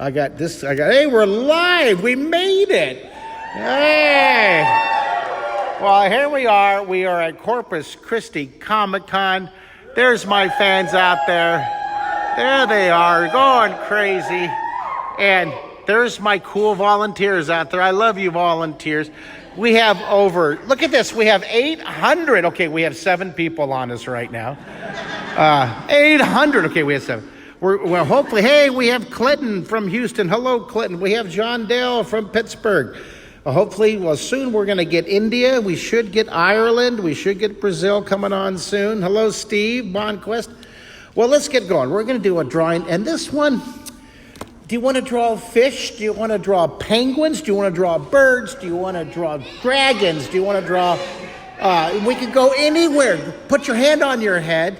Hey, we're live. We made it. Hey. Well, here we are. We are at Corpus Christi Comic-Con. There's my fans out there. There they are, going crazy. And there's my cool volunteers out there. I love you volunteers. We have look at this, we have 800. Okay, we have 7 people on us right now. 800. Okay, we have 7. Well, hopefully, hey, we have Clinton from Houston. Hello, Clinton. We have John Dale from Pittsburgh. Hopefully, soon we're going to get India. We should get Ireland. We should get Brazil coming on soon. Hello, Steve Bonquist. Well, let's get going. We're going to do a drawing. And this one, do you want to draw fish? Do you want to draw penguins? Do you want to draw birds? Do you want to draw dragons? Do you want to draw... we could go anywhere. Put your hand on your head.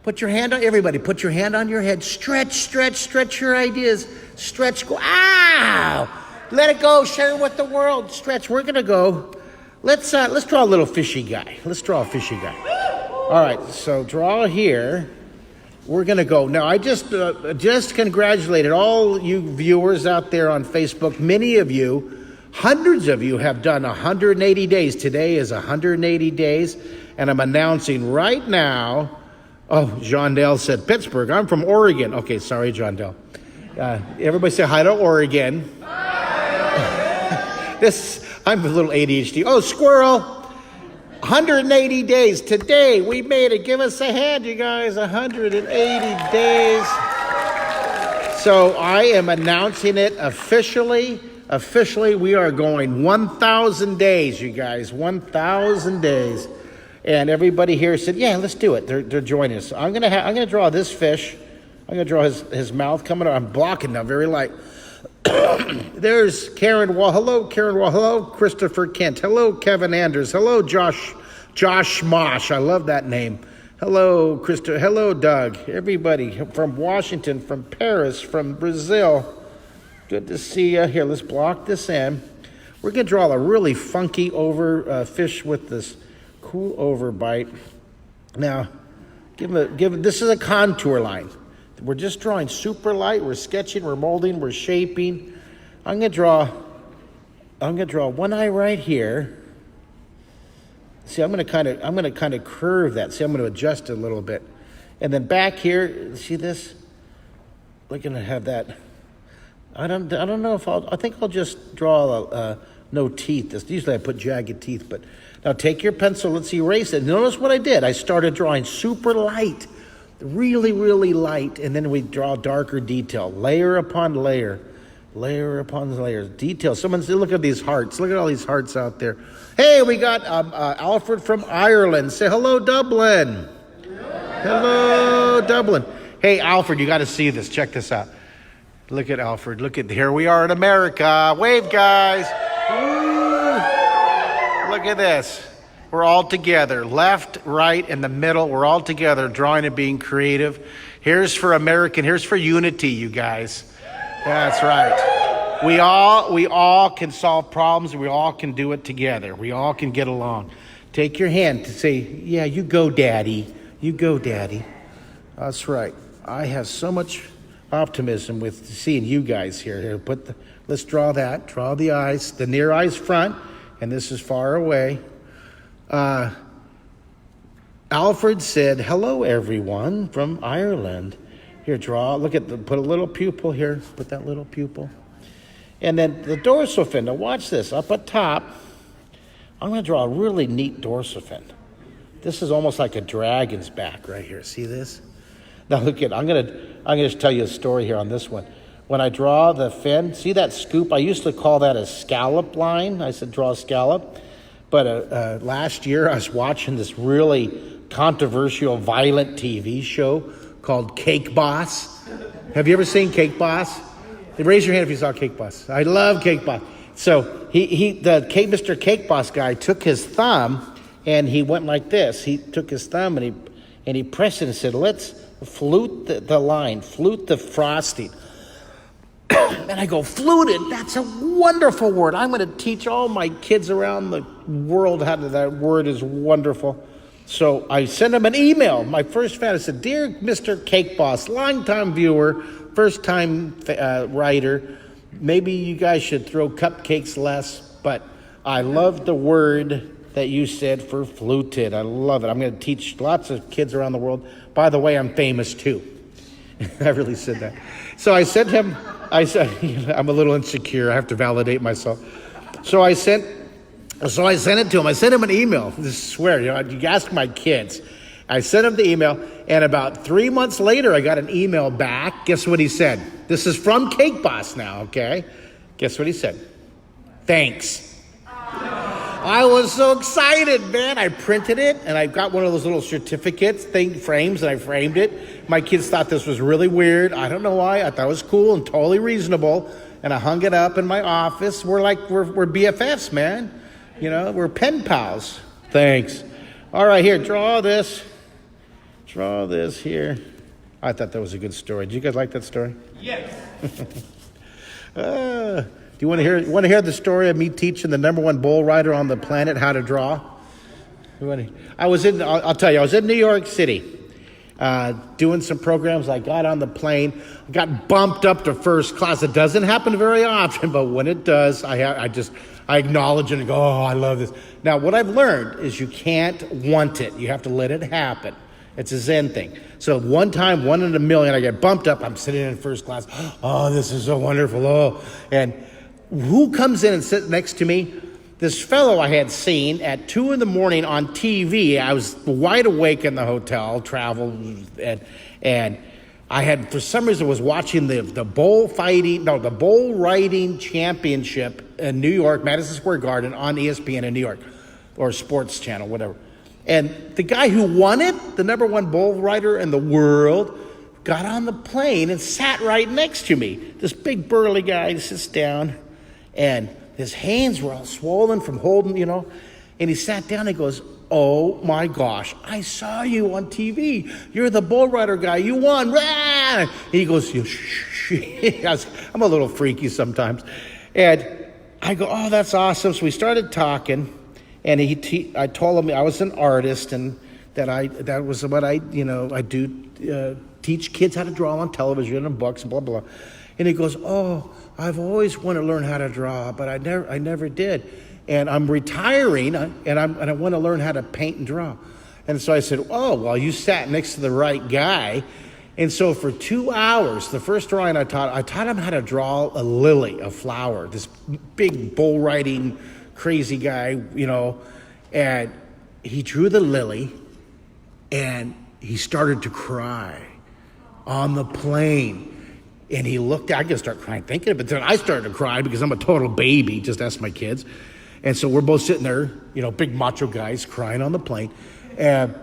Everybody, put your hand on your head. Stretch your ideas. Stretch, go, ow! Let it go, share it with the world. Stretch, we're gonna go. Let's draw a little fishy guy. Let's draw a fishy guy. All right, so draw here. We're gonna go. Now, I just congratulated all you viewers out there on Facebook. Many of you, hundreds of you have done 180 days. Today is 180 days, and I'm announcing right now. Oh, John Dale said Pittsburgh. I'm from Oregon. Okay, sorry, John Dale. Everybody say hi to Oregon. I'm a little ADHD. Oh, squirrel. 180 days. Today, we made it. Give us a hand, you guys. 180 days. So I am announcing it officially. Officially, we are going 1,000 days, you guys. 1,000 days. And everybody here said, yeah, let's do it. They're joining us. I'm gonna draw this fish. I'm gonna draw his mouth coming out. I'm blocking now, very light. There's Karen Wall. Hello, Karen Wall. Hello, Christopher Kent. Hello, Kevin Anders. Hello, Josh Mosh. I love that name. Hello, Christopher. Hello, Doug. Everybody from Washington, from Paris, from Brazil. Good to see you. Here, let's block this in. We're gonna draw a really funky fish with this cool overbite. Now, this is a contour line. We're just drawing super light. We're sketching, we're molding, we're shaping. I'm gonna draw one eye right here. See, I'm gonna kind of curve that. See, I'm gonna adjust it a little bit. And then back here, see this? We're gonna have that. I don't know if I think I'll just draw no teeth. Usually I put jagged teeth, but now take your pencil, let's erase it. Notice what I did. I started drawing super light, really, really light, and then we draw darker detail, layer upon layer, layer upon layer, detail. Someone said, look at these hearts. Look at all these hearts out there. Hey, we got Alfred from Ireland. Say hello, Dublin. Hello, Dublin. Hey, Alfred, you got to see this. Check this out. Look at Alfred. Here we are in America. Wave, guys. Woo. Look at this. We're all together, left, right, in the middle. We're all together, drawing and being creative. Here's for unity, you guys. That's right. We all can solve problems. We all can do it together. We all can get along. Take your hand to say, yeah, you go, Daddy. You go, Daddy. That's right. I have so much optimism with seeing you guys here. Let's draw that. Draw the eyes. The near eyes front, and this is far away. Alfred said, hello, everyone from Ireland. Here, put a little pupil here. Put that little pupil. And then the dorsal fin. Now watch this. Up at top, I'm going to draw a really neat dorsal fin. This is almost like a dragon's back right here. See this? Now look at, I'm going to tell you a story here on this one. When I draw the fin, see that scoop? I used to call that a scallop line. I said draw a scallop. But last year I was watching this really controversial, violent TV show called Cake Boss. Have you ever seen Cake Boss? Raise your hand if you saw Cake Boss. I love Cake Boss. So Mr. Cake Boss guy took his thumb and he went like this. He took his thumb and he pressed it and said, let's flute the line, flute the frosting. And I go, fluted, that's a wonderful word. I'm going to teach all my kids around the world how that word is wonderful. So I sent him an email. My first fan, I said, dear Mr. Cake Boss, longtime viewer, first-time writer. Maybe you guys should throw cupcakes less, but I love the word that you said for fluted. I love it. I'm going to teach lots of kids around the world. By the way, I'm famous too. I really said that. So I sent him, I said, I'm a little insecure. I have to validate myself. So I sent it to him. I sent him an email. I swear, you ask my kids. I sent him the email, and about 3 months later, I got an email back. Guess what he said? This is from Cake Boss now, okay? Guess what he said? Thanks. I was so excited, man. I printed it, and I got one of those little certificates frames, and I framed it. My kids thought this was really weird. I don't know why. I thought it was cool and totally reasonable, and I hung it up in my office. We're BFFs, man. We're pen pals. Thanks. All right, here, draw this. Draw this here. I thought that was a good story. Did you guys like that story? Yes. Do you want to hear the story of me teaching the #1 bull rider on the planet how to draw? I'll tell you, I was in New York City doing some programs. I got on the plane, got bumped up to first class. It doesn't happen very often, but when it does, I acknowledge it and go, oh, I love this. Now, what I've learned is you can't want it. You have to let it happen. It's a Zen thing. So one time, 1 in a million, I get bumped up. I'm sitting in first class. Oh, this is so wonderful. Oh, and who comes in and sits next to me? This fellow I had seen at 2 in the morning on TV. I was wide awake in the hotel, traveled, and I had, for some reason, was watching the bull riding championship in New York, Madison Square Garden on ESPN in New York, or Sports Channel, whatever. And the guy who won it, the #1 bull rider in the world, got on the plane and sat right next to me. This big burly guy sits down, and his hands were all swollen from holding, and he sat down and goes, oh my gosh, I saw you on TV. You're the bull rider guy. You won. Rah! And he goes, I'm a little freaky sometimes. And I go, oh, that's awesome. So we started talking. And I told him I was an artist, and that was what I do, teach kids how to draw on television and books and blah, blah. And he goes, oh, I've always wanted to learn how to draw, but I never did. And I'm retiring, and I want to learn how to paint and draw. And so I said, oh, well, you sat next to the right guy. And so for 2 hours, the first drawing I taught him how to draw a lily, a flower, this big bull riding crazy guy, and he drew the lily, and he started to cry on the plane. And he looked, I could start crying thinking of it, but then I started to cry because I'm a total baby, just ask my kids. And so we're both sitting there, big macho guys crying on the plane. And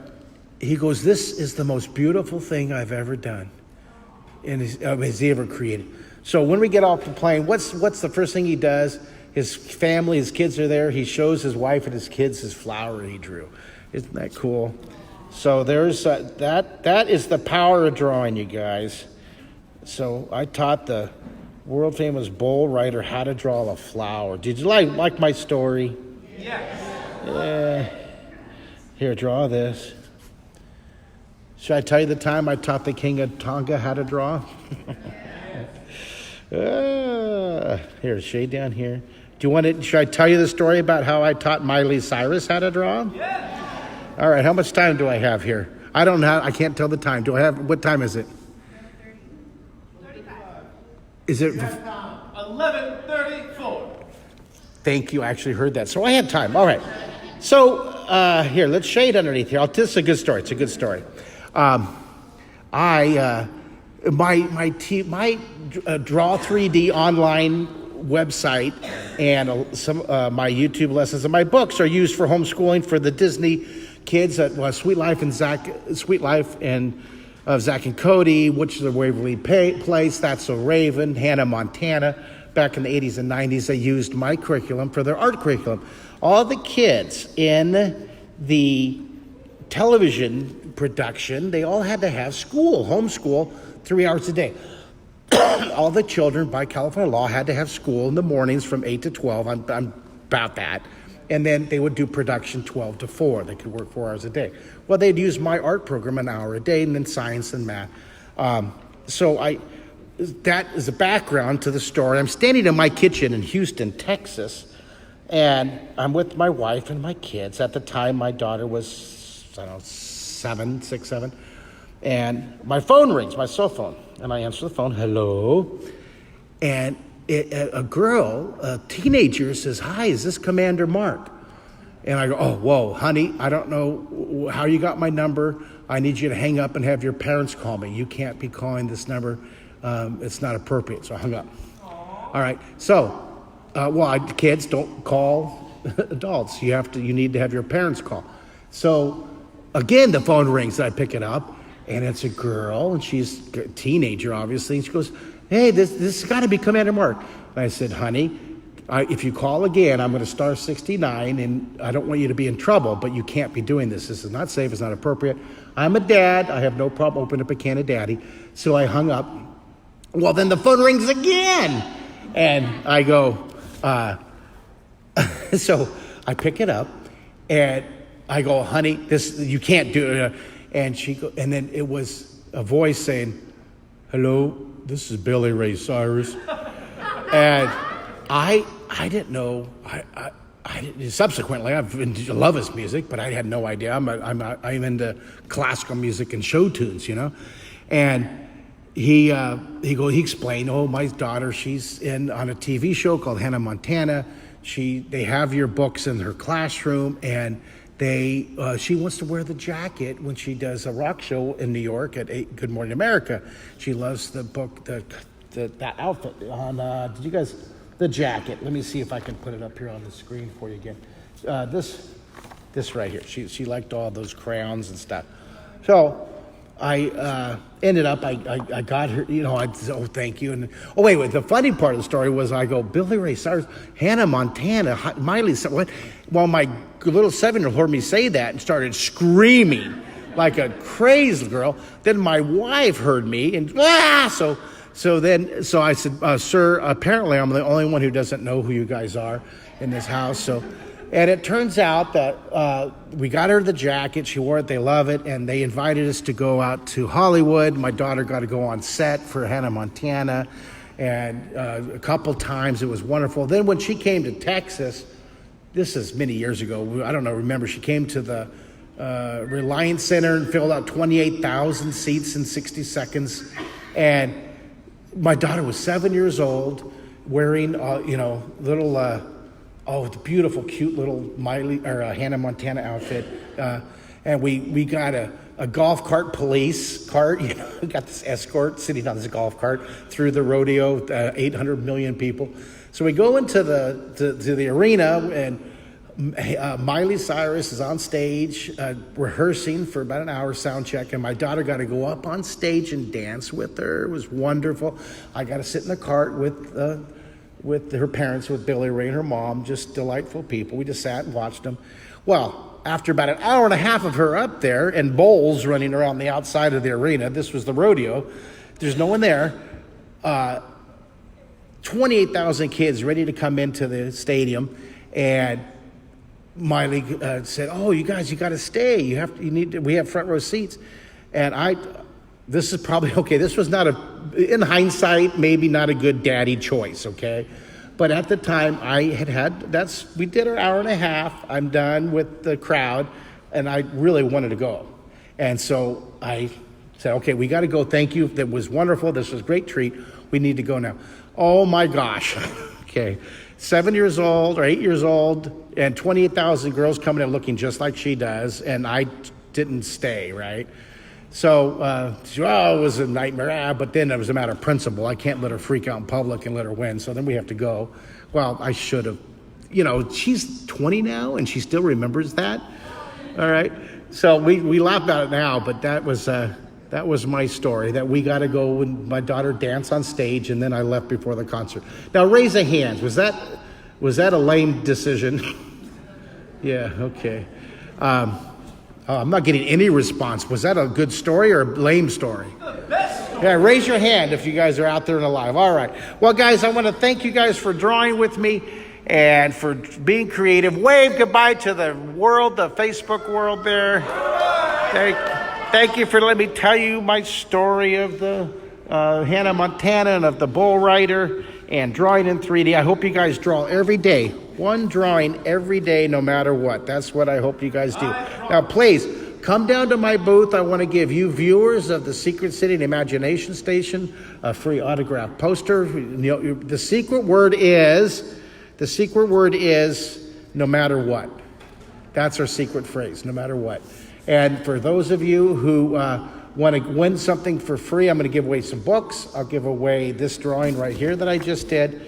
he goes, this is the most beautiful thing I've ever done and has he ever created. So when we get off the plane, what's the first thing he does? His family, his kids are there. He shows his wife and his kids his flower he drew. Isn't that cool? So there's that is the power of drawing, you guys. So I taught the world famous bull rider how to draw a flower. Did you like my story? Yes. Yeah. Here, draw this. Should I tell you the time I taught the king of Tonga how to draw? Here, shade down here. Should I tell you the story about how I taught Miley Cyrus how to draw? Yes. All right, how much time do I have here? I can't tell the time. What time is it? 35. Is it? 11:34. Thank you, I actually heard that. So I had time. All right. So here, let's shade underneath here. This is a good story. It's a good story. My Draw 3D online website and some my YouTube lessons and my books are used for homeschooling for the Disney kids at Sweet Life and Zach and Cody, which is the Waverly Place, That's So Raven, Hannah Montana. Back in the 80s and 90s, they used my curriculum for their art curriculum. All the kids in the television production, they all had to have homeschool 3 hours a day. All the children by California law had to have school in the mornings from 8 to 12. I'm about that. And then they would do production 12 to 4. They could work 4 hours a day. Well, they'd use my art program an hour a day, and then science and math. So that is the background to the story. I'm standing in my kitchen in Houston, Texas, and I'm with my wife and my kids. At the time, my daughter was, I don't know, 6, 7. And my phone rings, my cell phone. And I answer the phone, hello. And a girl, a teenager, says, hi, is this Commander Mark? And I go, oh, whoa, honey, I don't know how you got my number. I need you to hang up and have your parents call me. You can't be calling this number. It's not appropriate. So I hung up. All right. So, kids don't call adults. You need to have your parents call. So again, the phone rings and I pick it up and it's a girl and she's a teenager, obviously. And she goes, hey, this has got to be Commander Mark. And I said, honey, if you call again, I'm going to star 69, and I don't want you to be in trouble, but you can't be doing this. This is not safe. It's not appropriate. I'm a dad. I have no problem opening up a can of daddy. So I hung up. Well, then the phone rings again. And I go, so I pick it up, and I go, honey, you can't do it. And then it was a voice saying, hello, this is Billy Ray Cyrus. And I didn't know. I didn't. Subsequently, I love his music, but I had no idea. I'm into classical music and show tunes, you know. And he explained, oh, my daughter, she's on a TV show called Hannah Montana. They have your books in her classroom, and she wants to wear the jacket when she does a rock show in New York at Good Morning America. She loves the book, that outfit on. Did you guys? The jacket. Let me see if I can put it up here on the screen for you again. This right here. She liked all those crayons and stuff. So I ended up. I got her. You know. Oh, thank you. And wait. The funny part of the story was I go, Billy Ray Cyrus, Hannah Montana, Miley Cyrus. What? Well, my little 7-year-old heard me say that and started screaming like a crazy girl. Then my wife heard me and So I said, sir, apparently I'm the only one who doesn't know who you guys are in this house. And it turns out that we got her the jacket. She wore it. They love it. And they invited us to go out to Hollywood. My daughter got to go on set for Hannah Montana. And a couple times it was wonderful. Then when she came to Texas, this is many years ago. I don't know, remember, she came to the Reliance Center and filled out 28,000 seats in 60 seconds. And my daughter was 7 years old, wearing, little, the beautiful, cute little Hannah Montana outfit. And we got a golf cart police cart, we got this escort sitting on this golf cart through the rodeo, 800 million people. So we go into the arena, and Miley Cyrus is on stage rehearsing for about an hour sound check, and my daughter got to go up on stage and dance with her. It was wonderful. I got to sit in the cart with her parents, with Billy Ray and her mom, just delightful people. We just sat and watched them. Well, after about an hour and a half of her up there and bulls running around the outside of the arena, this was the rodeo, there's no one there, 28,000 kids ready to come into the stadium, and Miley said, "Oh, you guys, you got to stay. We have front row seats." And this is probably okay. This was not in hindsight, maybe not a good daddy choice. Okay, but at the time, we did our hour and a half. I'm done with the crowd, and I really wanted to go, and so I said, "Okay, we got to go. Thank you. That was wonderful. This was a great treat. We need to go now." Oh my gosh. Okay. 7 years old or 8 years old, and 28,000 girls coming in looking just like she does, and I didn't stay, right? So, it was a nightmare, but then it was a matter of principle. I can't let her freak out in public and let her win, so then we have to go. Well, I should have. She's 20 now, and she still remembers that, all right? So we laugh about it now, but that was my story, that we got to go and my daughter danced on stage, and then I left before the concert. Now, raise a hand. Was that a lame decision? Yeah, okay. I'm not getting any response. Was that a good story or a lame story? The best story. Yeah, raise your hand if you guys are out there and alive. All right. Well, guys, I want to thank you guys for drawing with me and for being creative. Wave goodbye to the world, the Facebook world there. Thank you for letting me tell you my story of the Hannah Montana and of the Bull Rider and drawing in 3D. I hope you guys draw every day. One drawing every day, no matter what. That's what I hope you guys do. Now, please, come down to my booth. I want to give you viewers of the Secret City and Imagination Station a free autograph poster. The secret word is no matter what. That's our secret phrase, no matter what. And for those of you who want to win something for free, I'm going to give away some books. I'll give away this drawing right here that I just did.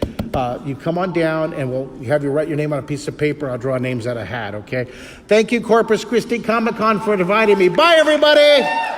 You come on down and we'll have you write your name on a piece of paper. I'll draw names out of a hat, okay? Thank you, Corpus Christi Comic Con, for inviting me. Bye, everybody!